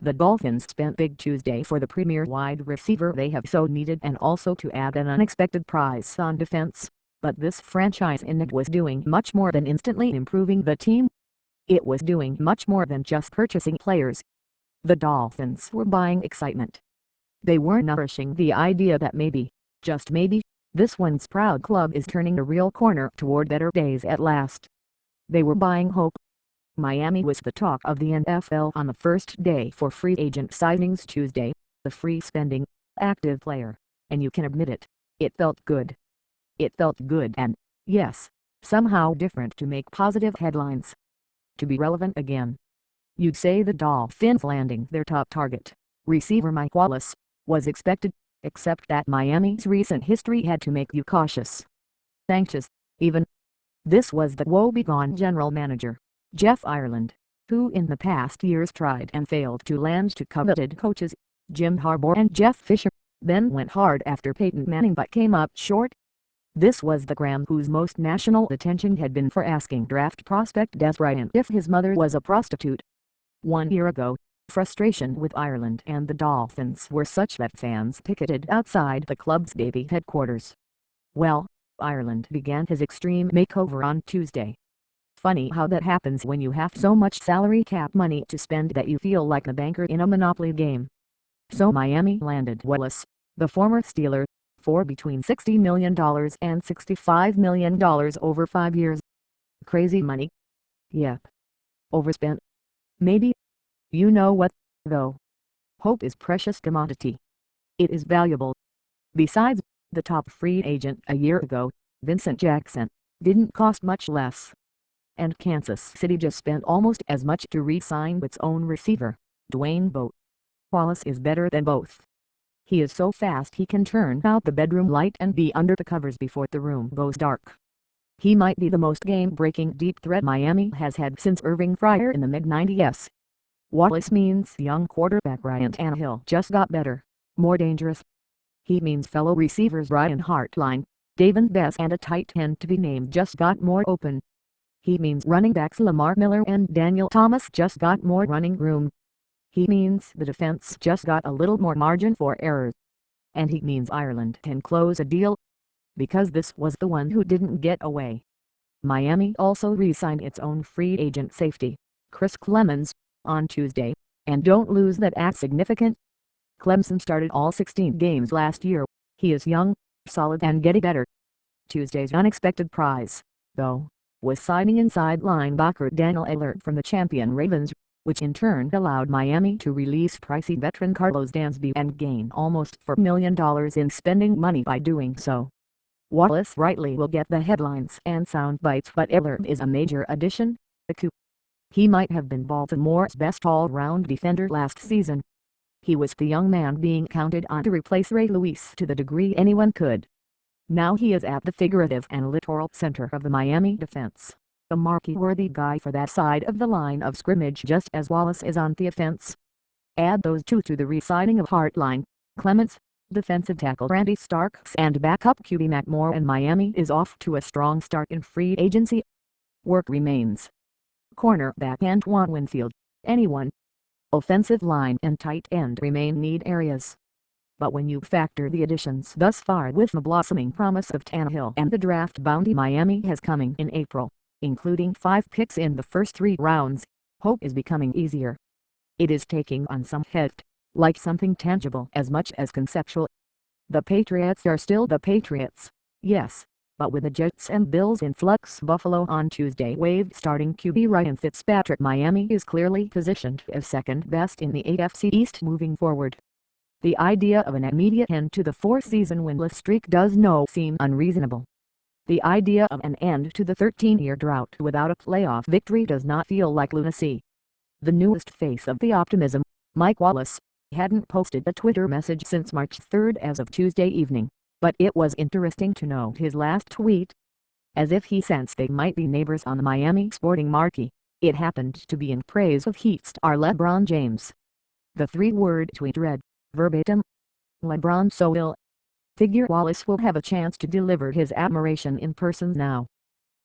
The Dolphins spent big Tuesday for the premier wide receiver they have so needed and also to add an unexpected prize on defense, but this franchise in it was doing much more than instantly improving the team. It was doing much more than just purchasing players. The Dolphins were buying excitement. They were nourishing the idea that maybe, just maybe, this once proud club is turning a real corner toward better days at last. They were buying hope. Miami was the talk of the NFL on the first day for free agent signings Tuesday, the free-spending, active player, and you can admit it, it felt good. It felt good and, yes, somehow different to make positive headlines. To be relevant again. You'd say the Dolphins landing their top target, receiver Mike Wallace, was expected, except that Miami's recent history had to make you cautious. Anxious, even. This was the woebegone general manager, Jeff Ireland, who in the past years tried and failed to land two coveted coaches, Jim Harbaugh and Jeff Fisher, then went hard after Peyton Manning but came up short. This was the Graham whose most national attention had been for asking draft prospect Des Bryant if his mother was a prostitute. 1 year ago, frustration with Ireland and the Dolphins were such that fans picketed outside the club's baby headquarters. Well, Ireland began his extreme makeover on Tuesday. Funny how that happens when you have so much salary cap money to spend that you feel like the banker in a Monopoly game. So Miami landed Wallace, the former Steeler, for between $60 million and $65 million over 5 years. Crazy money? Yep. Overspent? Maybe. You know what, though? Hope is precious commodity. It is valuable. Besides, the top free agent a year ago, Vincent Jackson, didn't cost much less. And Kansas City just spent almost as much to re-sign its own receiver, Dwayne Bowe. Wallace is better than both. He is so fast he can turn out the bedroom light and be under the covers before the room goes dark. He might be the most game-breaking deep threat Miami has had since Irving Fryer in the mid-90s. Wallace means young quarterback Ryan Tannehill just got better, more dangerous. He means fellow receivers Brian Hartline, Davon Bess and a tight end to be named just got more open. He means running backs Lamar Miller and Daniel Thomas just got more running room. He means the defense just got a little more margin for error. And he means Ireland can close a deal. Because this was the one who didn't get away. Miami also re-signed its own free agent safety, Chris Clemons, on Tuesday, and don't lose that as significant. Clemson started all 16 games last year. He is young, solid and getting better. Tuesday's unexpected prize, though, was signing inside linebacker Daniel Allert from the champion Ravens, which in turn allowed Miami to release pricey veteran Carlos Dansby and gain almost $4 million in spending money by doing so. Wallace rightly will get the headlines and sound bites, but Allert is a major addition, a coup. He might have been Baltimore's best all-round defender last season. He was the young man being counted on to replace Ray Lewis to the degree anyone could. Now he is at the figurative and literal center of the Miami defense, a marquee-worthy guy for that side of the line of scrimmage just as Wallace is on the offense. Add those two to the re-signing of Hartline, Clements, defensive tackle Randy Starks and backup QB Matt Moore, and Miami is off to a strong start in free agency. Work remains. Cornerback Antoine Winfield, anyone. Offensive line and tight end remain need areas. But when you factor the additions thus far with the blossoming promise of Tannehill and the draft bounty Miami has coming in April, including 5 picks in the first 3 rounds, hope is becoming easier. It is taking on some heft, like something tangible as much as conceptual. The Patriots are still the Patriots, yes, but with the Jets and Bills in flux. Buffalo on Tuesday waived starting QB Ryan Fitzpatrick. Miami is clearly positioned as second best in the AFC East moving forward. The idea of an immediate end to the 4-season winless streak does not seem unreasonable. The idea of an end to the 13-year drought without a playoff victory does not feel like lunacy. The newest face of the optimism, Mike Wallace, hadn't posted a Twitter message since March 3 as of Tuesday evening, but it was interesting to note his last tweet. As if he sensed they might be neighbors on the Miami sporting marquee, it happened to be in praise of Heat star LeBron James. The 3-word tweet read, verbatim, "LeBron so ill. Figure Wallace will have a chance to deliver his admiration in person now."